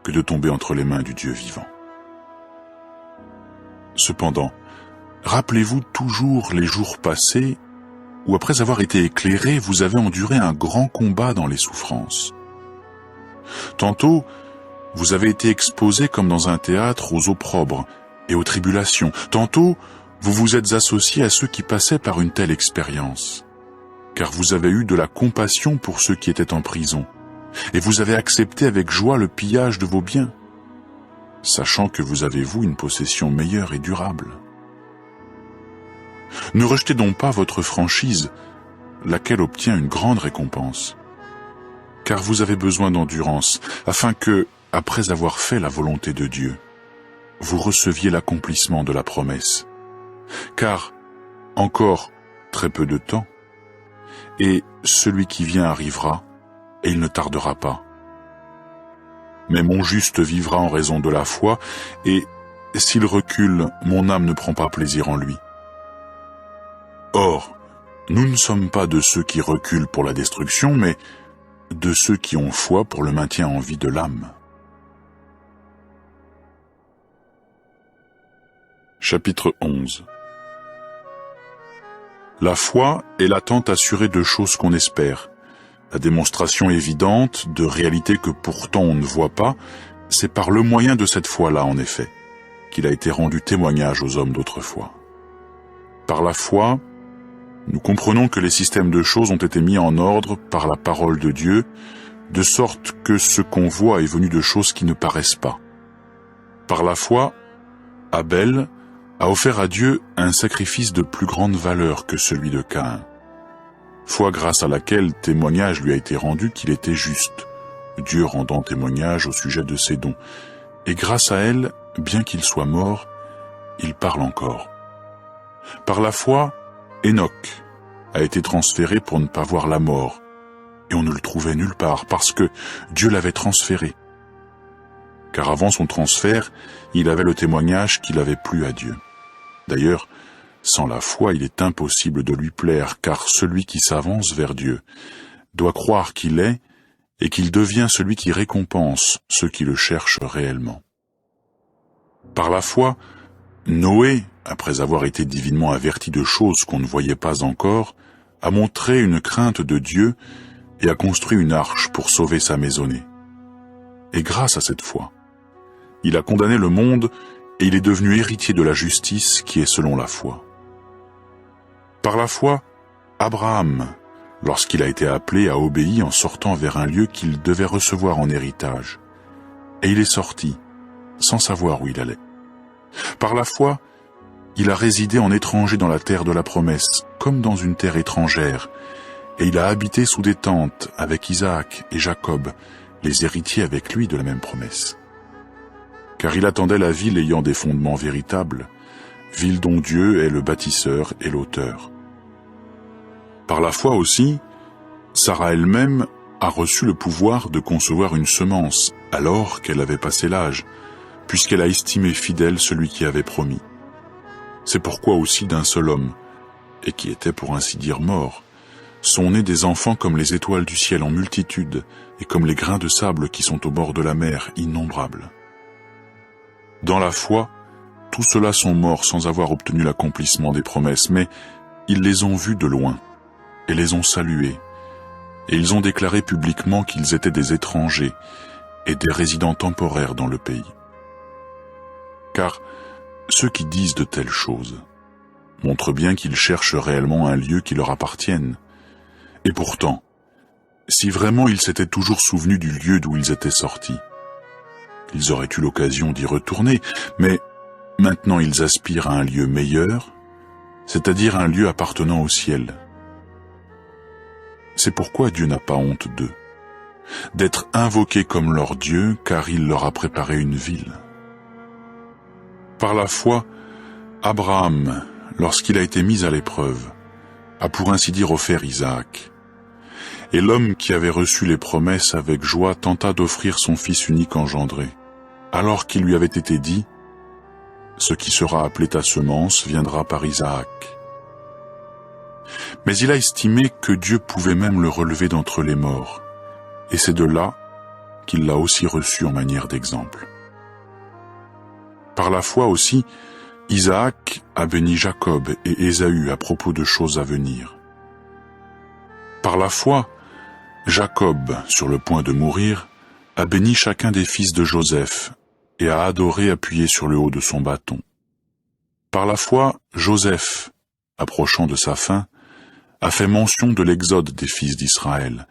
que de tomber entre les mains du Dieu vivant. Cependant, rappelez-vous toujours les jours passés où, après avoir été éclairés, vous avez enduré un grand combat dans les souffrances. Tantôt, vous avez été exposés comme dans un théâtre aux opprobres et aux tribulations. Tantôt, vous vous êtes associés à ceux qui passaient par une telle expérience, car vous avez eu de la compassion pour ceux qui étaient en prison, et vous avez accepté avec joie le pillage de vos biens, sachant que vous avez, vous, une possession meilleure et durable. Ne rejetez donc pas votre franchise, laquelle obtient une grande récompense, car vous avez besoin d'endurance, afin que, après avoir fait la volonté de Dieu, vous receviez l'accomplissement de la promesse. Car, encore très peu de temps, et celui qui vient arrivera, et il ne tardera pas. Mais mon juste vivra en raison de la foi, et s'il recule, mon âme ne prend pas plaisir en lui. Or, nous ne sommes pas de ceux qui reculent pour la destruction, mais de ceux qui ont foi pour le maintien en vie de l'âme. Chapitre 11. La foi est l'attente assurée de choses qu'on espère. La démonstration évidente de réalités que pourtant on ne voit pas, c'est par le moyen de cette foi-là, en effet, qu'il a été rendu témoignage aux hommes d'autrefois. Par la foi, nous comprenons que les systèmes de choses ont été mis en ordre par la parole de Dieu, de sorte que ce qu'on voit est venu de choses qui ne paraissent pas. Par la foi, Abel a offert à Dieu un sacrifice de plus grande valeur que celui de Caïn. Foi grâce à laquelle témoignage lui a été rendu qu'il était juste, Dieu rendant témoignage au sujet de ses dons. Et grâce à elle, bien qu'il soit mort, il parle encore. Par la foi, Enoch a été transféré pour ne pas voir la mort, et on ne le trouvait nulle part, parce que Dieu l'avait transféré. Car avant son transfert, il avait le témoignage qu'il avait plu à Dieu. D'ailleurs, sans la foi, il est impossible de lui plaire, car celui qui s'avance vers Dieu doit croire qu'il est et qu'il devient celui qui récompense ceux qui le cherchent réellement. Par la foi, Noé, après avoir été divinement averti de choses qu'on ne voyait pas encore, a montré une crainte de Dieu et a construit une arche pour sauver sa maisonnée. Et grâce à cette foi, il a condamné le monde et il est devenu héritier de la justice qui est selon la foi. Par la foi, Abraham, lorsqu'il a été appelé, a obéi en sortant vers un lieu qu'il devait recevoir en héritage. Et il est sorti, sans savoir où il allait. Par la foi, il a résidé en étranger dans la terre de la promesse, comme dans une terre étrangère, et il a habité sous des tentes avec Isaac et Jacob, les héritiers avec lui de la même promesse. Car il attendait la ville ayant des fondements véritables, ville dont Dieu est le bâtisseur et l'auteur. Par la foi aussi, Sarah elle-même a reçu le pouvoir de concevoir une semence, alors qu'elle avait passé l'âge, puisqu'elle a estimé fidèle celui qui avait promis. C'est pourquoi aussi d'un seul homme, et qui était pour ainsi dire mort, sont nés des enfants comme les étoiles du ciel en multitude, et comme les grains de sable qui sont au bord de la mer, innombrables. Dans la foi, tous ceux-là sont morts sans avoir obtenu l'accomplissement des promesses, mais ils les ont vus de loin, et les ont salués, et ils ont déclaré publiquement qu'ils étaient des étrangers et des résidents temporaires dans le pays. Car ceux qui disent de telles choses montrent bien qu'ils cherchent réellement un lieu qui leur appartienne, Et pourtant, si vraiment ils s'étaient toujours souvenus du lieu d'où ils étaient sortis, ils auraient eu l'occasion d'y retourner, mais maintenant ils aspirent à un lieu meilleur, c'est-à-dire un lieu appartenant au ciel. C'est pourquoi Dieu n'a pas honte d'eux, d'être invoqués comme leur Dieu, car il leur a préparé une ville. Par la foi, Abraham, lorsqu'il a été mis à l'épreuve, a pour ainsi dire offert Isaac. Et l'homme qui avait reçu les promesses avec joie tenta d'offrir son fils unique engendré, alors qu'il lui avait été dit « Ce qui sera appelé ta semence viendra par Isaac ». Mais il a estimé que Dieu pouvait même le relever d'entre les morts, et c'est de là qu'il l'a aussi reçu en manière d'exemple. Par la foi aussi, Isaac a béni Jacob et Ésaü à propos de choses à venir. Par la foi, Jacob, sur le point de mourir, a béni chacun des fils de Joseph et a adoré appuyé sur le haut de son bâton. Par la foi, Joseph, approchant de sa fin, a fait mention de l'exode des fils d'Israël,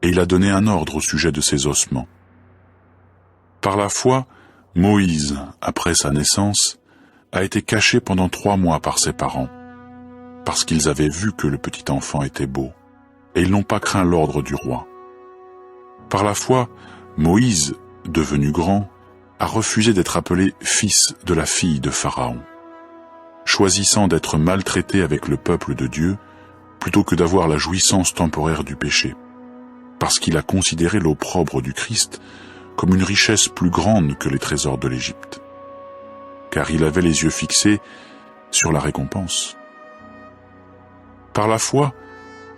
et il a donné un ordre au sujet de ses ossements. Par la foi, Moïse, après sa naissance, a été caché pendant 3 mois par ses parents, parce qu'ils avaient vu que le petit enfant était beau, et ils n'ont pas craint l'ordre du roi. Par la foi, Moïse, devenu grand, a refusé d'être appelé fils de la fille de Pharaon, choisissant d'être maltraité avec le peuple de Dieu, plutôt que d'avoir la jouissance temporaire du péché, parce qu'il a considéré l'opprobre du Christ comme une richesse plus grande que les trésors de l'Égypte, car il avait les yeux fixés sur la récompense. Par la foi,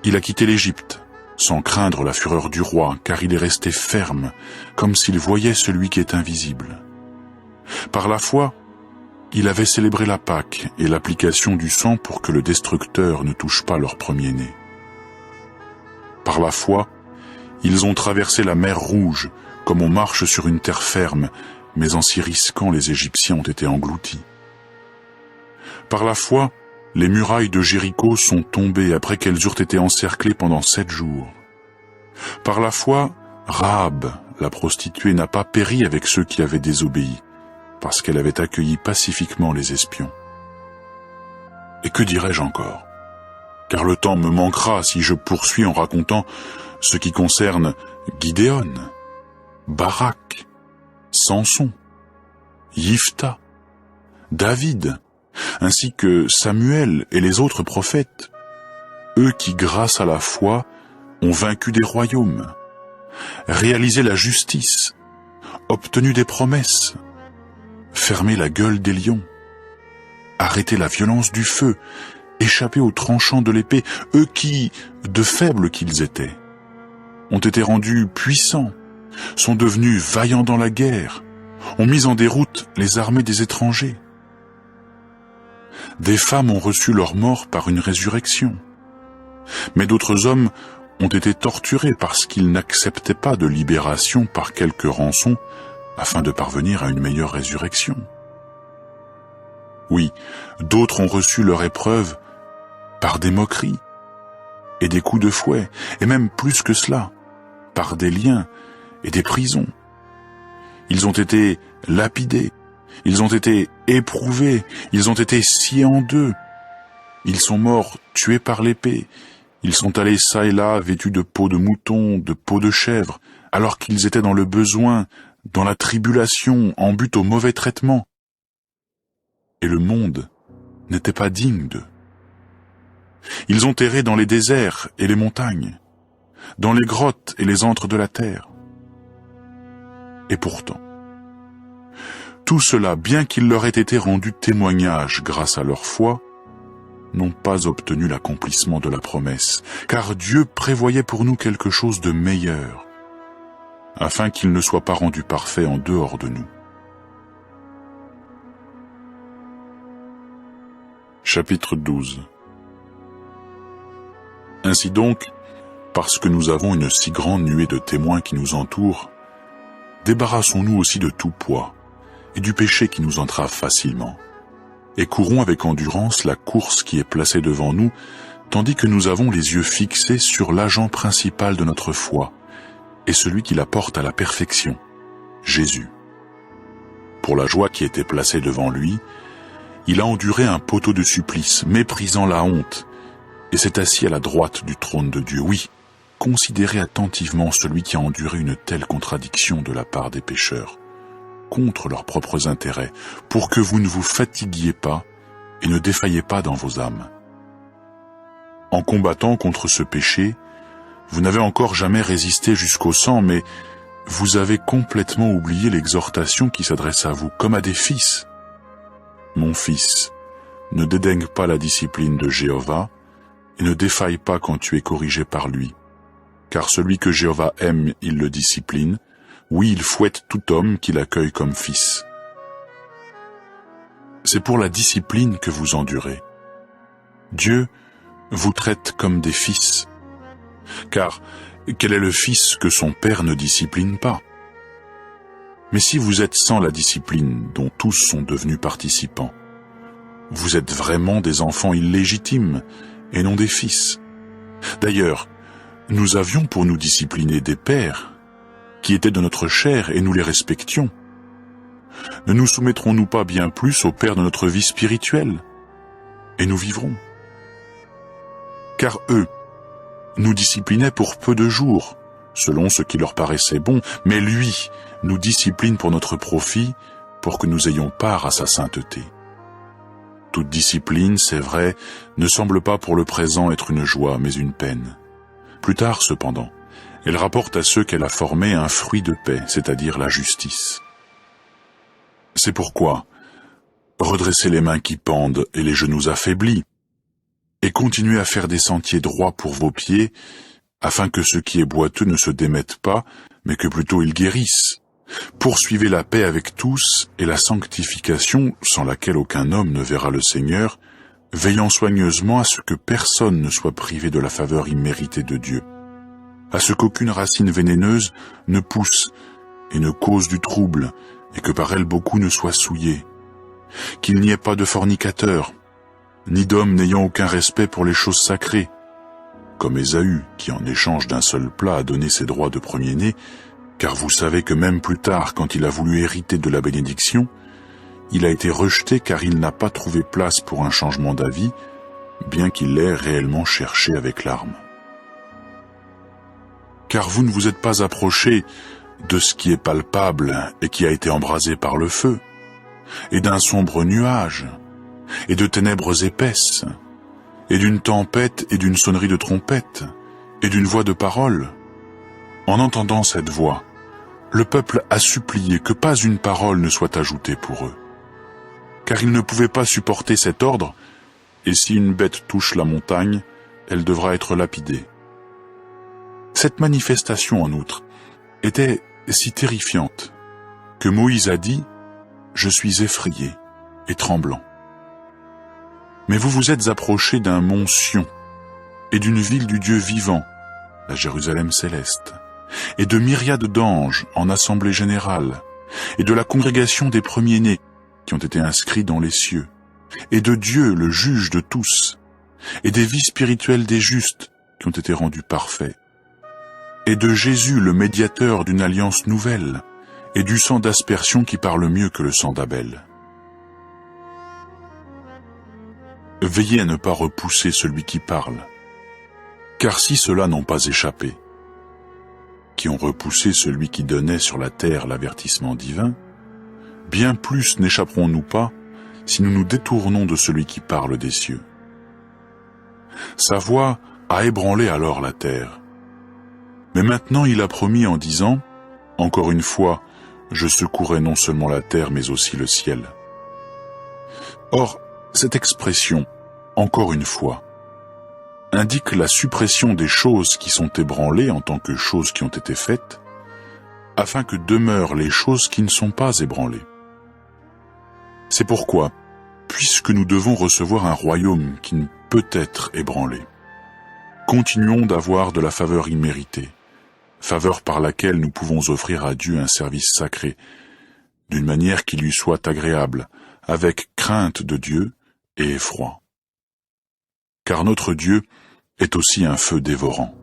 il a quitté l'Égypte, sans craindre la fureur du roi, car il est resté ferme, comme s'il voyait celui qui est invisible. Par la foi, il avait célébré la Pâque et l'application du sang pour que le destructeur ne touche pas leur premier-né. Par la foi, ils ont traversé la mer Rouge, comme on marche sur une terre ferme, mais en s'y risquant, les Égyptiens ont été engloutis. Par la foi, les murailles de Jéricho sont tombées après qu'elles eurent été encerclées pendant 7 jours. Par la foi, Rahab, la prostituée, n'a pas péri avec ceux qui avaient désobéi, parce qu'elle avait accueilli pacifiquement les espions. Et que dirais-je encore? Car le temps me manquera si je poursuis en racontant ce qui concerne Gidéon, Barak, Samson, Yifta, David, ainsi que Samuel et les autres prophètes, eux qui, grâce à la foi, ont vaincu des royaumes, réalisé la justice, obtenu des promesses, fermé la gueule des lions, arrêté la violence du feu, échappé aux tranchants de l'épée, eux qui, de faibles qu'ils étaient, ont été rendus puissants, sont devenus vaillants dans la guerre, ont mis en déroute les armées des étrangers. Des femmes ont reçu leur mort par une résurrection, mais d'autres hommes ont été torturés parce qu'ils n'acceptaient pas de libération par quelque rançon afin de parvenir à une meilleure résurrection. Oui, d'autres ont reçu leur épreuve par des moqueries et des coups de fouet, et même plus que cela, par des liens et des prisons. Ils ont été lapidés, ils ont été éprouvés, ils ont été sciés en deux. Ils sont morts tués par l'épée. Ils sont allés çà et là vêtus de peaux de mouton, de peaux de chèvre, alors qu'ils étaient dans le besoin, dans la tribulation, en but au mauvais traitement. Et le monde n'était pas digne d'eux. Ils ont erré dans les déserts et les montagnes, dans les grottes et les antres de la terre. Et pourtant, tout cela, bien qu'il leur ait été rendu témoignage grâce à leur foi, n'ont pas obtenu l'accomplissement de la promesse, car Dieu prévoyait pour nous quelque chose de meilleur, afin qu'il ne soit pas rendu parfait en dehors de nous. Chapitre 12. Ainsi donc, parce que nous avons une si grande nuée de témoins qui nous entourent, débarrassons-nous aussi de tout poids et du péché qui nous entrave facilement, et courons avec endurance la course qui est placée devant nous, tandis que nous avons les yeux fixés sur l'agent principal de notre foi, et celui qui la porte à la perfection, Jésus. Pour la joie qui était placée devant lui, il a enduré un poteau de supplice, méprisant la honte, et s'est assis à la droite du trône de Dieu. Oui, considérez attentivement celui qui a enduré une telle contradiction de la part des pécheurs, contre leurs propres intérêts, pour que vous ne vous fatiguiez pas et ne défailliez pas dans vos âmes. En combattant contre ce péché, vous n'avez encore jamais résisté jusqu'au sang, mais vous avez complètement oublié l'exhortation qui s'adresse à vous comme à des fils. Mon fils, ne dédaigne pas la discipline de Jéhovah et ne défaille pas quand tu es corrigé par lui. Car celui que Jéhovah aime, il le discipline. Oui, il fouette tout homme qu'il accueille comme fils. C'est pour la discipline que vous endurez. Dieu vous traite comme des fils. Car quel est le fils que son père ne discipline pas? Mais si vous êtes sans la discipline dont tous sont devenus participants, vous êtes vraiment des enfants illégitimes et non des fils. D'ailleurs, nous avions pour nous discipliner des pères qui étaient de notre chair et nous les respections. Ne nous soumettrons-nous pas bien plus au Père de notre vie spirituelle? Et nous vivrons. Car eux nous disciplinaient pour peu de jours, selon ce qui leur paraissait bon, mais lui nous discipline pour notre profit, pour que nous ayons part à sa sainteté. Toute discipline, c'est vrai, ne semble pas pour le présent être une joie, mais une peine. Plus tard, cependant, elle rapporte à ceux qu'elle a formés un fruit de paix, c'est-à-dire la justice. C'est pourquoi, redressez les mains qui pendent et les genoux affaiblis, et continuez à faire des sentiers droits pour vos pieds, afin que ce qui est boiteux ne se démette pas, mais que plutôt il guérisse. Poursuivez la paix avec tous et la sanctification, sans laquelle aucun homme ne verra le Seigneur, veillant soigneusement à ce que personne ne soit privé de la faveur imméritée de Dieu, à ce qu'aucune racine vénéneuse ne pousse et ne cause du trouble, et que par elle beaucoup ne soient souillés, qu'il n'y ait pas de fornicateurs, ni d'hommes n'ayant aucun respect pour les choses sacrées, comme Ésaü, qui en échange d'un seul plat a donné ses droits de premier-né, car vous savez que même plus tard, quand il a voulu hériter de la bénédiction, il a été rejeté car il n'a pas trouvé place pour un changement d'avis, bien qu'il l'ait réellement cherché avec larmes. Car vous ne vous êtes pas approchés de ce qui est palpable et qui a été embrasé par le feu, et d'un sombre nuage, et de ténèbres épaisses, et d'une tempête et d'une sonnerie de trompette, et d'une voix de parole. En entendant cette voix, le peuple a supplié que pas une parole ne soit ajoutée pour eux, car ils ne pouvaient pas supporter cet ordre, et si une bête touche la montagne, elle devra être lapidée. Cette manifestation, en outre, était si terrifiante que Moïse a dit « Je suis effrayé et tremblant ». Mais vous vous êtes approchés d'un mont Sion et d'une ville du Dieu vivant, la Jérusalem céleste, et de myriades d'anges en assemblée générale, et de la congrégation des premiers-nés qui ont été inscrits dans les cieux, et de Dieu, le juge de tous, et des vies spirituelles des justes qui ont été rendus parfaits, et de Jésus, le médiateur d'une alliance nouvelle, et du sang d'aspersion qui parle mieux que le sang d'Abel. Veillez à ne pas repousser celui qui parle, car si ceux-là n'ont pas échappé, qui ont repoussé celui qui donnait sur la terre l'avertissement divin, bien plus n'échapperons-nous pas si nous nous détournons de celui qui parle des cieux. Sa voix a ébranlé alors la terre. Mais maintenant il a promis en disant, « Encore une fois, je secouerai non seulement la terre mais aussi le ciel. » Or, cette expression, « encore une fois », indique la suppression des choses qui sont ébranlées en tant que choses qui ont été faites, afin que demeurent les choses qui ne sont pas ébranlées. C'est pourquoi, puisque nous devons recevoir un royaume qui ne peut être ébranlé, continuons d'avoir de la faveur imméritée, faveur par laquelle nous pouvons offrir à Dieu un service sacré, d'une manière qui lui soit agréable, avec crainte de Dieu et effroi. Car notre Dieu est aussi un feu dévorant.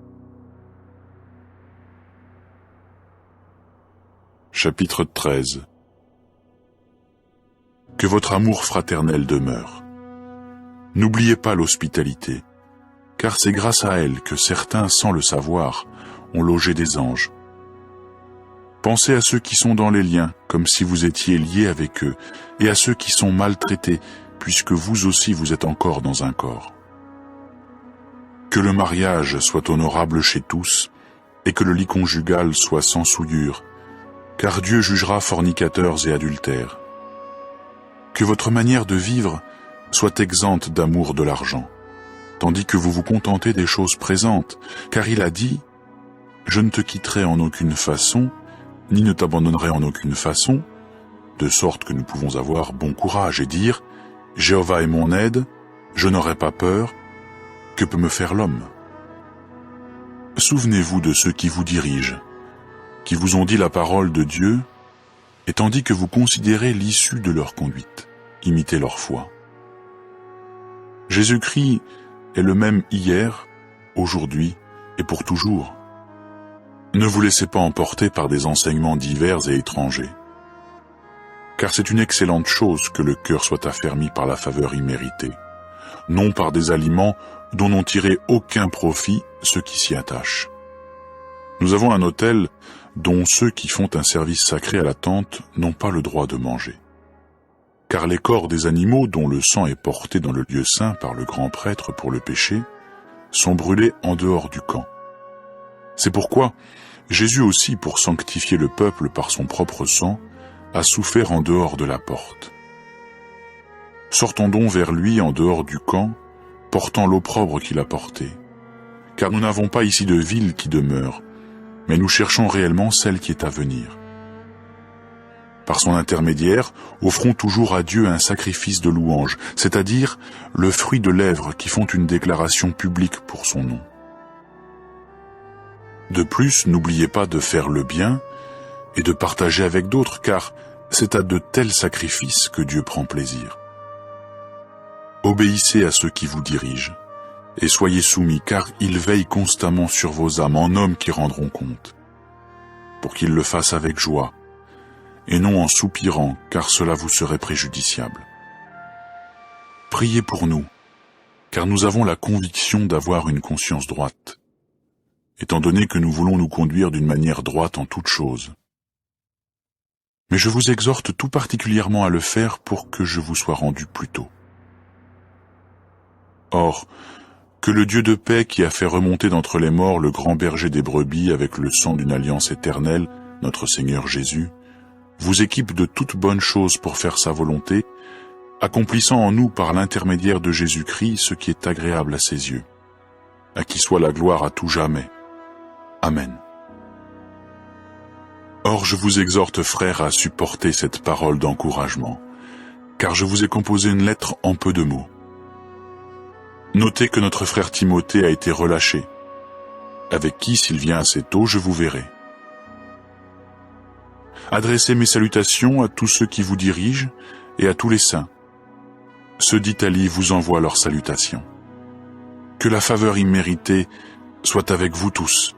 Chapitre 13. Que votre amour fraternel demeure. N'oubliez pas l'hospitalité, car c'est grâce à elle que certains, sans le savoir, ont logé des anges. Pensez à ceux qui sont dans les liens, comme si vous étiez liés avec eux, et à ceux qui sont maltraités, puisque vous aussi vous êtes encore dans un corps. Que le mariage soit honorable chez tous, et que le lit conjugal soit sans souillure, car Dieu jugera fornicateurs et adultères. Que votre manière de vivre soit exempte d'amour de l'argent, tandis que vous vous contentez des choses présentes, car il a dit « Je ne te quitterai en aucune façon, ni ne t'abandonnerai en aucune façon », de sorte que nous pouvons avoir bon courage et dire « Jéhovah est mon aide, je n'aurai pas peur, que peut me faire l'homme ?» Souvenez-vous de ceux qui vous dirigent, qui vous ont dit la parole de Dieu, et tandis que vous considérez l'issue de leur conduite, imitez leur foi. Jésus-Christ est le même hier, aujourd'hui et pour toujours. Ne vous laissez pas emporter par des enseignements divers et étrangers, car c'est une excellente chose que le cœur soit affermi par la faveur imméritée, non par des aliments dont n'ont tiré aucun profit ceux qui s'y attachent. Nous avons un autel dont ceux qui font un service sacré à la tente n'ont pas le droit de manger. Car les corps des animaux dont le sang est porté dans le lieu saint par le grand prêtre pour le péché sont brûlés en dehors du camp. C'est pourquoi Jésus aussi, pour sanctifier le peuple par son propre sang, a souffert en dehors de la porte. Sortons donc vers lui en dehors du camp, portant l'opprobre qu'il a porté. Car nous n'avons pas ici de ville qui demeure, mais nous cherchons réellement celle qui est à venir. Par son intermédiaire, offrons toujours à Dieu un sacrifice de louange, c'est-à-dire le fruit de lèvres qui font une déclaration publique pour son nom. De plus, n'oubliez pas de faire le bien et de partager avec d'autres, car c'est à de tels sacrifices que Dieu prend plaisir. Obéissez à ceux qui vous dirigent, et soyez soumis, car ils veillent constamment sur vos âmes en hommes qui rendront compte, pour qu'ils le fassent avec joie, et non en soupirant, car cela vous serait préjudiciable. Priez pour nous, car nous avons la conviction d'avoir une conscience droite, étant donné que nous voulons nous conduire d'une manière droite en toutes choses. Mais je vous exhorte tout particulièrement à le faire pour que je vous sois rendu plus tôt. Or, que le Dieu de paix qui a fait remonter d'entre les morts le grand berger des brebis avec le sang d'une alliance éternelle, notre Seigneur Jésus, vous équipe de toutes bonnes choses pour faire sa volonté, accomplissant en nous par l'intermédiaire de Jésus-Christ ce qui est agréable à ses yeux, à qui soit la gloire à tout jamais. Amen. Or je vous exhorte, frères, à supporter cette parole d'encouragement, car je vous ai composé une lettre en peu de mots. Notez que notre frère Timothée a été relâché, avec qui, s'il vient assez tôt, je vous verrai. Adressez mes salutations à tous ceux qui vous dirigent et à tous les saints. Ceux d'Italie vous envoient leurs salutations. Que la faveur imméritée soit avec vous tous.